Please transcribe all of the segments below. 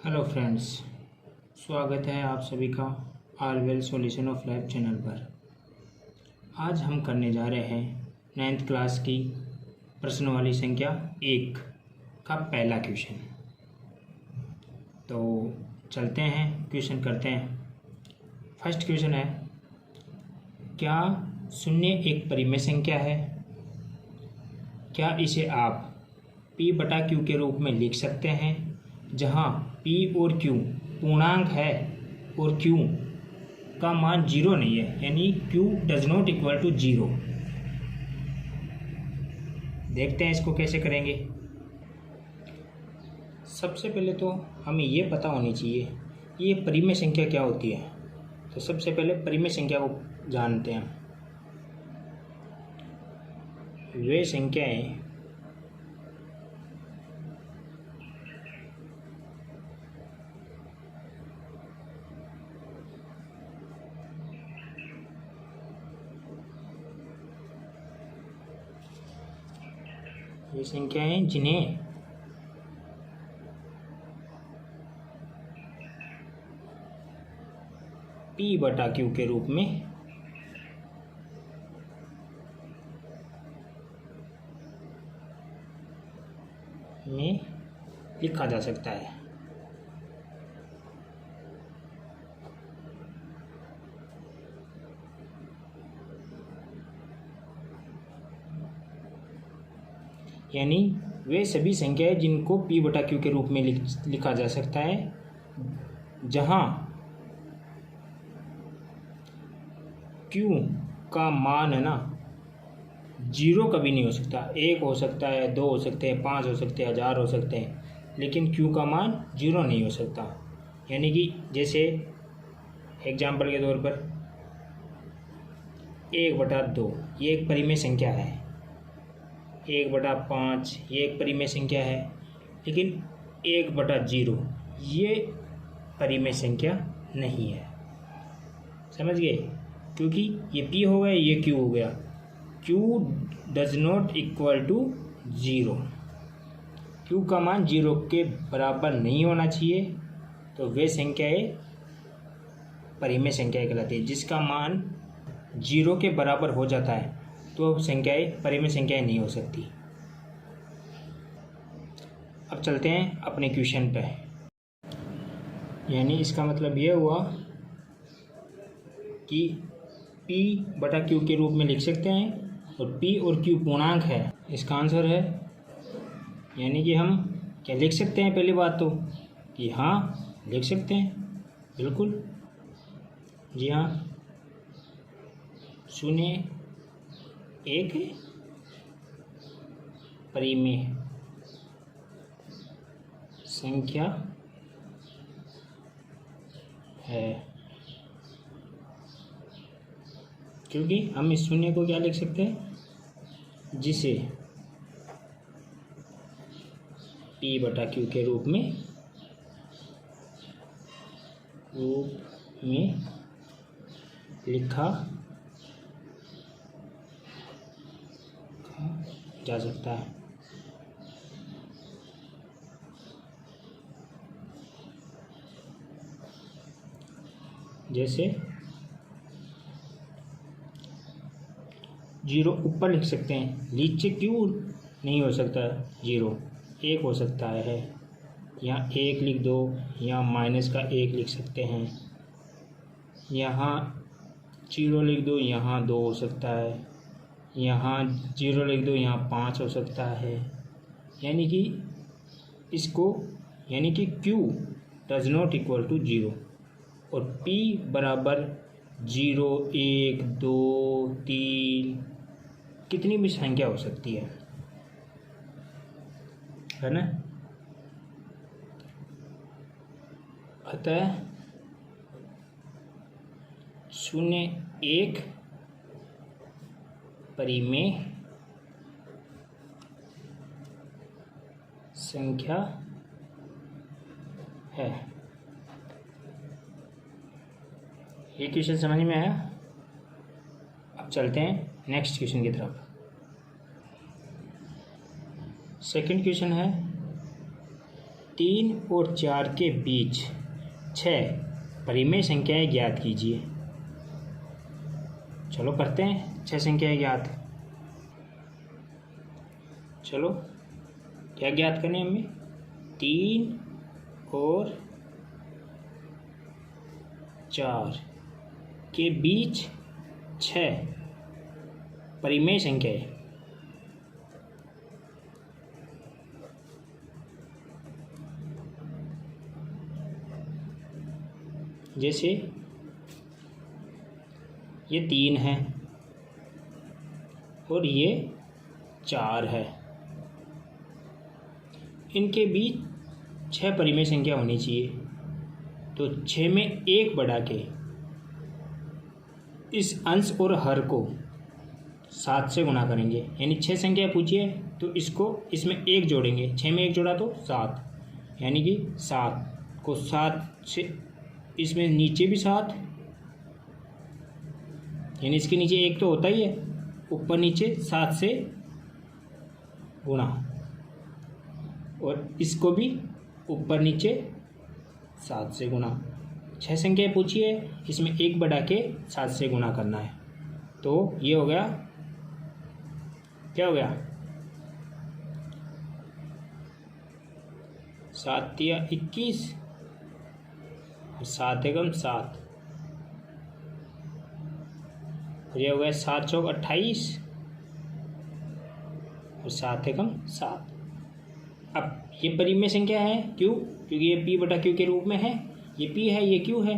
Hello friends, स्वागत है आप सभी का all well solution of life channel पर। आज हम करने जा रहे हैं 9th क्लास की प्रश्न वाली संख्या 1 का पहला क्वेश्चन। तो चलते हैं, क्वेश्चन करते हैं। फर्स्ट क्वेश्चन है, क्या शून्य एक परिमेय संख्या है? क्या इसे आप P/Q के रूप में लिख सकते हैं, जहां P और Q पूर्णांक है और Q का मान 0 नहीं है, यानी Q does not equal to 0। देखते हैं इसको कैसे करेंगे। सबसे पहले तो हमें ये पता होनी चाहिए ये परिमेय संख्या क्या होती है। तो सबसे पहले परिमेय संख्या को जानते हैं। वे संख्याएं जिन्हें P/Q के रूप में लिखा जा सकता है। यानी वे सभी संख्याएं जिनको P/Q के रूप में लिखा जा सकता है, जहां Q का मान है ना 0 कभी नहीं हो सकता। 1 हो सकता है, 2 हो सकते हैं, 5 हो सकते हैं, 1000 हो सकते हैं, लेकिन Q का मान 0 नहीं हो सकता। यानी कि जैसे एग्जाम्पल के तौर पर 1/2 ये एक परिमेय संख्या है, 1/5 ये एक परिमेय संख्या है, लेकिन 1/0 ये परिमेय संख्या नहीं है। समझ गए? क्योंकि ये P हो गया, ये Q हो गया। Q does not equal to 0। Q का मान 0 के बराबर नहीं होना चाहिए, तो वे संख्याएं परिमेय संख्याएं कहलाती है। जिसका मान 0 के बराबर हो जाता है तो संख्याएं परिमेय संख्याएं नहीं हो सकती। अब चलते हैं अपने क्वेश्चन पे। यानी इसका मतलब यह हुआ कि P/Q के रूप में लिख सकते हैं और P और Q पूर्णांक है। इसका आंसर है, यानी कि हम क्या लिख सकते हैं? पहली बात तो कि हाँ लिख सकते हैं, बिल्कुल जी हाँ, 0 एक परिमेय संख्या है, क्योंकि हम इस 0 को क्या लिख सकते हैं, जिसे P/Q के रूप में लिखा जा सकता है। जैसे 0 ऊपर लिख सकते हैं, नीचे क्यों नहीं हो सकता? 0 1 हो सकता है, यहाँ 1 लिख दो, यहाँ माइनस का 1 लिख सकते हैं, यहाँ 0 लिख दो, यहाँ 2 हो सकता है, यहाँ 0 लिख दो, यहाँ 5 हो सकता है। यानी कि इसको, यानी कि Q does not equal to 0 और P बराबर 0, 1, 2, 3 कितनी भी संख्या हो सकती है ना। अतः 0 एक परिमेय संख्या है। ये क्वेश्चन समझ में आया? अब चलते हैं नेक्स्ट क्वेश्चन की तरफ। सेकंड क्वेश्चन है, 3 और 4 के बीच 6 परिमेय संख्याएं ज्ञात कीजिए। चलो करते हैं 6 संख्याएं ज्ञात। चलो क्या ज्ञात करने हमें? 3 और 4 के बीच 6 परिमेय संख्याएं। जैसे ये 3 है और ये 4 है, इनके बीच 6 परिमेय संख्या होनी चाहिए। तो 6 में 1 बढ़ा के इस अंश और हर को 7 से गुणा करेंगे, यानी 6 संख्या पूछिए तो इसको इसमें 1 जोड़ेंगे। 6 में 1 जोड़ा तो 7, यानी कि 7 को 7 से इसमें नीचे भी 7, यानी इसके नीचे 1 तो होता ही है, ऊपर नीचे 7 से गुणा, और इसको भी ऊपर नीचे 7 से गुणा। 6 संख्या पूछिए, इसमें 1 बढ़ा के 7 से गुणा करना है। तो ये हो गया, क्या हो गया? 7 या 21 और 7 एकम 7, और ये हो गया 7 चौक 28 और 7 एकम 7। अब ये परिमेय संख्या है, क्यों? क्योंकि ये P बटा Q के रूप में है, ये P है, ये Q है।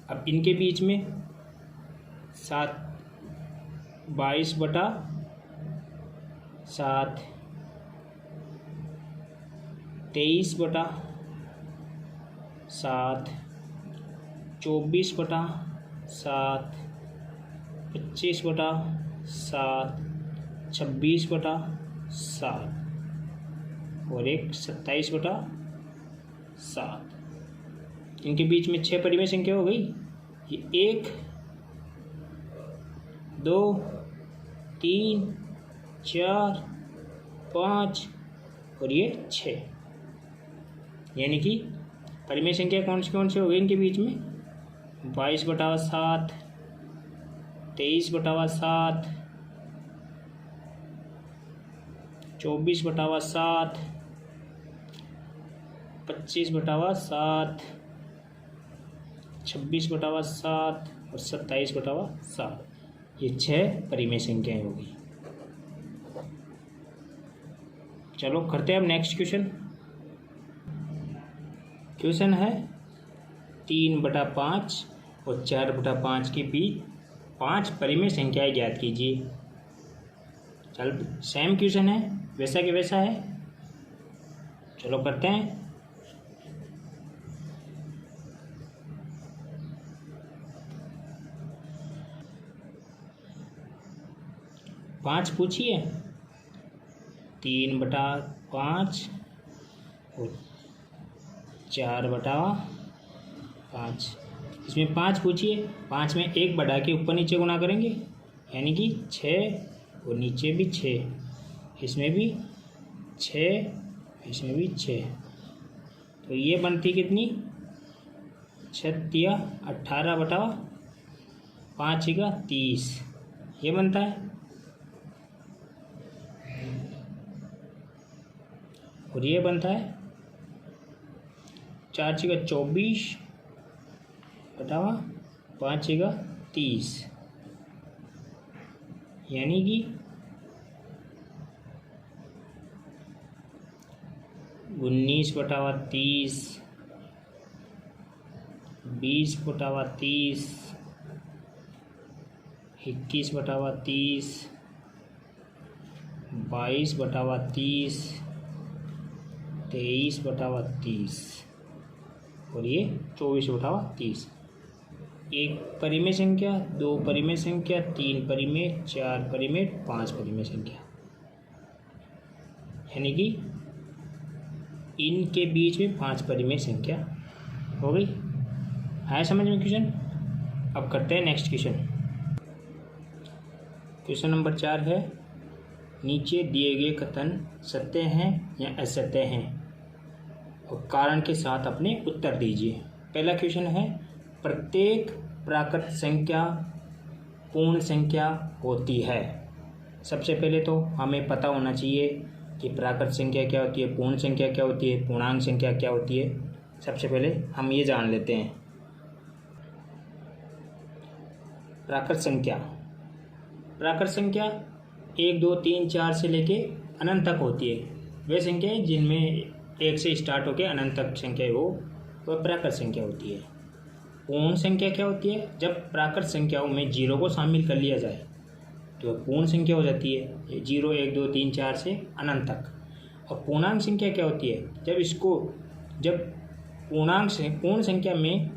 अब इनके बीच में 7 22 बटा 7 23 बटा 7 24 बटा 7 25 बटा 7 26 बटा 7 और एक 27 बटा 7। इनके बीच में 6 परिमेय संख्या हो गई। ये 1 2 3 4 5 और ये 6, यानी कि परिमेय संख्या कौन से हो गई इनके बीच में? 22 बटा 7 23 बटा 7 24 बटा 7 25 बटा 7 26 बटा 7 और 27 बटा 7। ये 6 परिमेय संख्याएं होगी। चलो करते हैं अब नेक्स्ट क्वेश्चन। क्वेश्चन है 3 बटा 5 और 4 बटा 5 के बीच 5 परिमेय संख्याएं ज्ञात कीजिए। चल सेम क्वेश्चन है, वैसा कि वैसा है। चलो करते हैं। पाँच पूछिए, 3 बटा 5 और 4 बटा 5। इसमें 5 पूछिए, 5 में 1 बढ़ा के ऊपर नीचे गुणा करेंगे, यानी कि 6 और नीचे भी 6, इसमें भी 6, इसमें भी 6। तो ये बनती कितनी? 6 या 18 बटा 5 का 30, ये बनता है। और ये बनता है 4 का 24 बटा 5 का 30, यानी कि 19 बटा 30, 20 बटा 30, 21 बटा 30, 22 बटा 30, 23 बटा 30 और ये 24 बटा 30। एक परिमेय संख्या, 2 परिमेय संख्या, 3 परिमेय, 4 परिमेय, 5 परिमेय संख्या, यानी कि इनके बीच में 5 परिमेय संख्या हो गई। आया समझ में क्वेश्चन? अब करते हैं नेक्स्ट क्वेश्चन। क्वेश्चन नंबर 4 है, नीचे दिए गए कथन सत्य हैं या असत्य हैं। और कारण के साथ अपने उत्तर दीजिए। पहला क्वेश्चन है, प्रत्येक प्राकृत संख्या पूर्ण संख्या होती है। सबसे पहले तो हमें पता होना चाहिए कि प्राकृत संख्या क्या होती है, पूर्ण संख्या क्या होती है, पूर्णांक संख्या क्या होती है। सबसे पहले हम ये जान लेते हैं। प्राकृत संख्या 1 2 3 4 से लेके अनंत तक होती है। वे संख्याएं जिनमें 1 से स्टार्ट होकर अनंत तक संख्या हो वह प्राकृत संख्या होती है। पूर्ण संख्या क्या होती है? जब प्राकृत संख्याओं में 0 को शामिल कर लिया जाए तो वह पूर्ण संख्या हो जाती है। 0 1 2 3 4 से अनंत तक। और पूर्णांक संख्या क्या होती है? जब पूर्ण संख्या में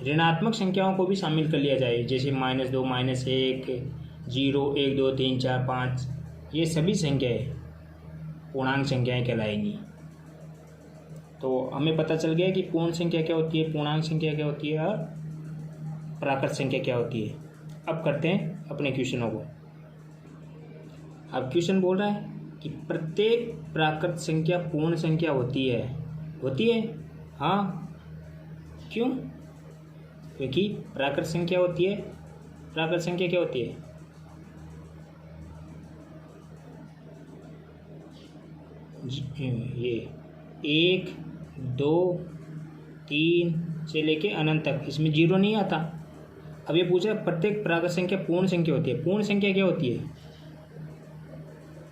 ऋणात्मक संख्याओं को भी शामिल कर लिया जाए, जैसे -2 -1 0 1 2 3 4 5, ये सभी संख्याएं पूर्णांक संख्याएं कहलाएंगी। तो हमें पता चल गया कि पूर्ण संख्या क्या होती है, पूर्णांक संख्या क्या होती है और प्राकृत संख्या क्या होती है। अब करते हैं अपने क्वेश्चनों को। अब क्वेश्चन बोल रहा है कि प्रत्येक प्राकृत संख्या पूर्ण संख्या होती है। हाँ, क्यों? क्योंकि प्राकृत संख्या होती है। प्राकृत संख्या क्या होती है? ये 1 2 3 से लेके अनंत तक, इसमें 0 नहीं आता। अब ये पूछा प्रत्येक प्राकृत संख्या पूर्ण संख्या होती है। पूर्ण संख्या क्या होती है?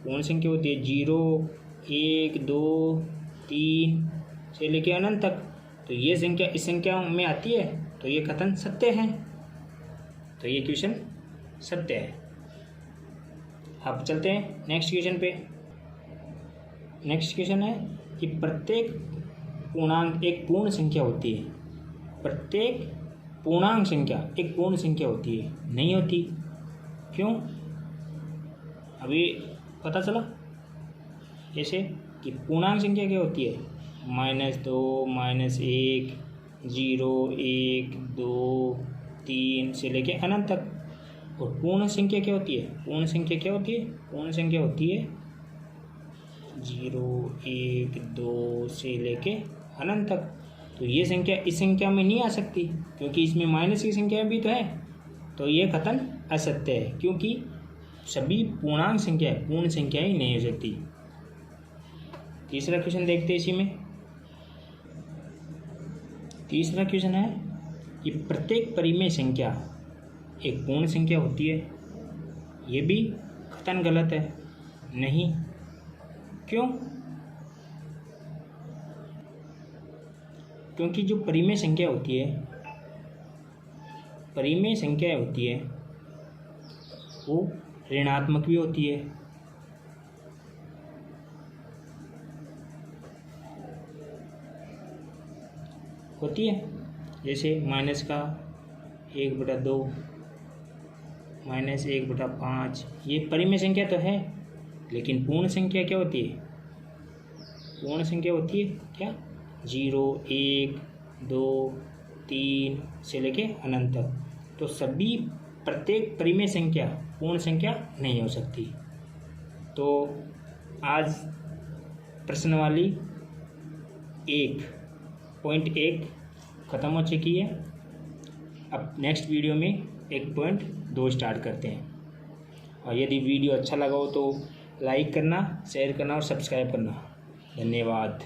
पूर्ण संख्या होती है 0 1 2 3 से लेके अनंत तक। तो ये संख्या इस संख्या में आती है, तो ये कथन सत्य है। तो ये क्वेश्चन सत्य है। अब चलते हैं नेक्स्ट क्वेश्चन पे। नेक्स्ट क्वेश्चन है कि प्रत्येक पूर्णांक एक पूर्ण संख्या होती है। प्रत्येक पूर्णांक संख्या एक पूर्ण संख्या होती है? नहीं होती। क्यों? अभी पता चला। जैसे कि पूर्णांक संख्या क्या होती है? -2 -1 0 1 2 3 से लेके अनंत तक। और पूर्ण संख्या क्या होती है? पूर्ण संख्या क्या होती है? पूर्ण संख्या होती है 0 1 2 से लेके अनंत तक। तो ये संख्या इस संख्या में नहीं आ सकती, क्योंकि इसमें माइनस की संख्या भी तो है। तो ये कथन असत्य है, क्योंकि सभी पूर्णांक संख्या पूर्ण संख्याएं नहीं हो सकती। तीसरा क्वेश्चन देखते हैं इसी में। तीसरा क्वेश्चन है कि प्रत्येक परिमेय संख्या एक पूर्ण संख्या होती है। ये भी कथन गलत है। नहीं। क्यों? क्योंकि जो परिमेय संख्या होती है वो ऋणात्मक भी होती है। जैसे माइनस का 1/2 -1/5, ये परिमेय संख्या तो है। लेकिन पूर्ण संख्या क्या होती है? पूर्ण संख्या होती है क्या? 0 1 2 3 से लेके अनंत तक। तो सभी प्रत्येक परिमेय संख्या पूर्ण संख्या नहीं हो सकती। तो आज प्रश्नवाली 1.1 ख़त्म हो चुकी है। अब नेक्स्ट वीडियो में 1.2 स्टार्ट करते हैं। और यदि वीडियो अच्छा लगा हो तो लाइक करना, शेयर करना और सब्सक्राइब करना। धन्यवाद।